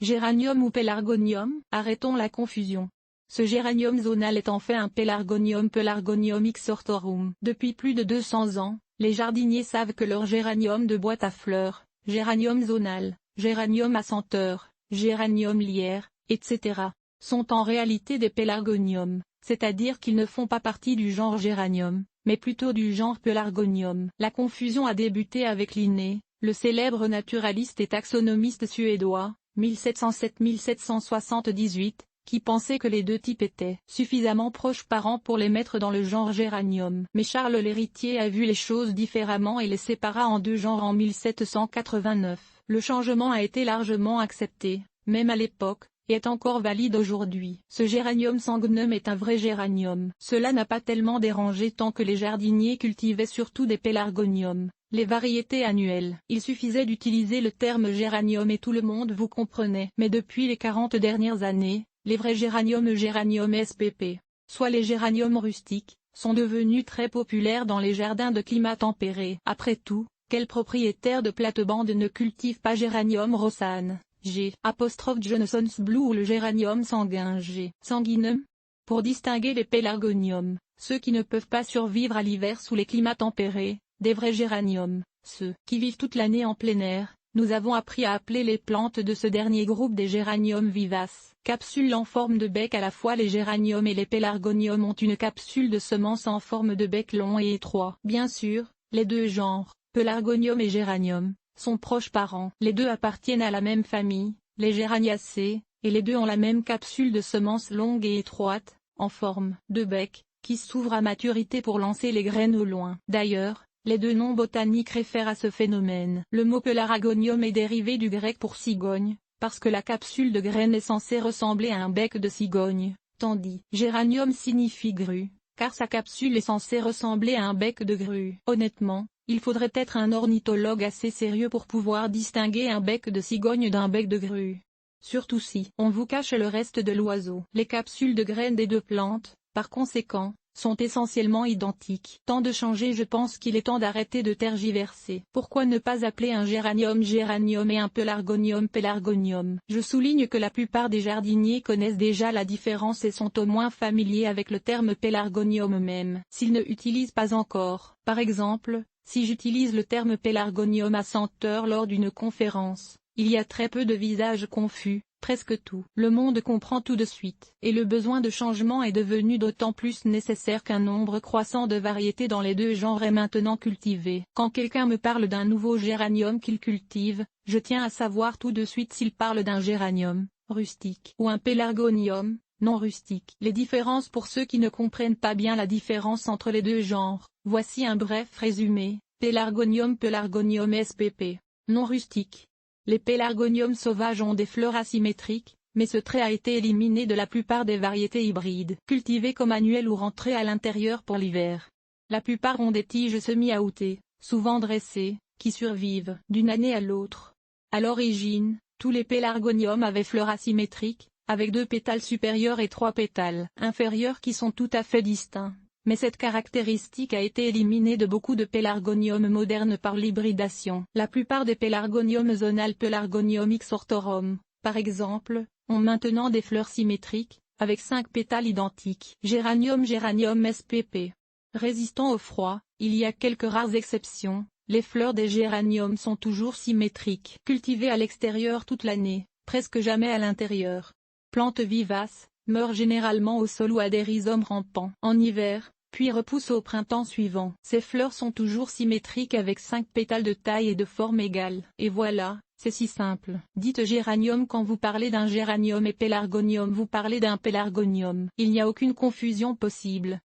Géranium ou pélargonium? Arrêtons la confusion. Ce géranium zonal est en fait un pélargonium Pelargonium ixortorum. Depuis plus de 200 ans, les jardiniers savent que leur géranium de boîte à fleurs, géranium zonal, géranium à senteur, géranium lierre, etc., sont en réalité des pélargoniums, c'est-à-dire qu'ils ne font pas partie du genre géranium, mais plutôt du genre Pelargonium. La confusion a débuté avec Linné, le célèbre naturaliste et taxonomiste suédois, 1707-1778, qui pensait que les deux types étaient suffisamment proches parents pour les mettre dans le genre géranium. Mais Charles l'Héritier a vu les choses différemment et les sépara en deux genres en 1789. Le changement a été largement accepté, même à l'époque, et est encore valide aujourd'hui. Ce géranium sanguinum est un vrai géranium. Cela n'a pas tellement dérangé tant que les jardiniers cultivaient surtout des pélargoniums, les variétés annuelles. Il suffisait d'utiliser le terme géranium et tout le monde vous comprenait. Mais depuis les 40 dernières années, les vrais géraniums Géranium spp, soit les géraniums rustiques, sont devenus très populaires dans les jardins de climat tempéré. Après tout, quel propriétaire de plate-bande ne cultive pas Géranium rossane, G. Johnson's Blue ou le géranium sanguin G. sanguinum? Pour distinguer les pélargoniums, ceux qui ne peuvent pas survivre à l'hiver sous les climats tempérés, des vrais géraniums, ceux qui vivent toute l'année en plein air, nous avons appris à appeler les plantes de ce dernier groupe des géraniums vivaces. Capsules en forme de bec. À la fois les géraniums et les pélargoniums ont une capsule de semence en forme de bec long et étroit. Bien sûr, les deux genres, pélargonium et géranium, sont proches parents. Les deux appartiennent à la même famille, les Géraniaceae, et les deux ont la même capsule de semence longue et étroite, en forme de bec, qui s'ouvre à maturité pour lancer les graines au loin. D'ailleurs, les deux noms botaniques réfèrent à ce phénomène. Le mot pélargonium est dérivé du grec pour cigogne, parce que la capsule de graine est censée ressembler à un bec de cigogne, tandis géranium signifie grue, car sa capsule est censée ressembler à un bec de grue. Honnêtement, il faudrait être un ornithologue assez sérieux pour pouvoir distinguer un bec de cigogne d'un bec de grue. Surtout si on vous cache le reste de l'oiseau. Les capsules de graines des deux plantes, par conséquent, sont essentiellement identiques. Temps de changer. Je pense qu'il est temps d'arrêter de tergiverser. Pourquoi ne pas appeler un géranium géranium et un pélargonium pélargonium? Je souligne que la plupart des jardiniers connaissent déjà la différence et sont au moins familiers avec le terme pélargonium même. S'ils ne utilisent pas encore, par exemple, si j'utilise le terme pélargonium à senteur lors d'une conférence, il y a très peu de visages confus. Presque tout le monde comprend tout de suite. Et le besoin de changement est devenu d'autant plus nécessaire qu'un nombre croissant de variétés dans les deux genres est maintenant cultivé. Quand quelqu'un me parle d'un nouveau géranium qu'il cultive, je tiens à savoir tout de suite s'il parle d'un géranium rustique ou un pélargonium non rustique. Les différences pour ceux qui ne comprennent pas bien la différence entre les deux genres. Voici un bref résumé. Pélargonium spp. Non rustique. Les pélargoniums sauvages ont des fleurs asymétriques, mais ce trait a été éliminé de la plupart des variétés hybrides, cultivées comme annuelles ou rentrées à l'intérieur pour l'hiver. La plupart ont des tiges semi-outées, souvent dressées, qui survivent d'une année à l'autre. À l'origine, tous les pélargoniums avaient fleurs asymétriques, avec 2 pétales supérieurs et 3 pétales inférieurs qui sont tout à fait distincts. Mais cette caractéristique a été éliminée de beaucoup de pélargoniums modernes par l'hybridation. La plupart des pélargoniums zonal Pelargonium ixortorum, par exemple, ont maintenant des fleurs symétriques, avec 5 pétales identiques. Géranium spp. Résistant au froid, il y a quelques rares exceptions, les fleurs des géraniums sont toujours symétriques. Cultivées à l'extérieur toute l'année, presque jamais à l'intérieur. Plante vivace, meurt généralement au sol ou à des rhizomes rampants en hiver, puis repousse au printemps suivant. Ces fleurs sont toujours symétriques avec 5 pétales de taille et de forme égale. Et voilà, c'est si simple. Dites géranium quand vous parlez d'un géranium et pélargonium vous parlez d'un pélargonium. Il n'y a aucune confusion possible.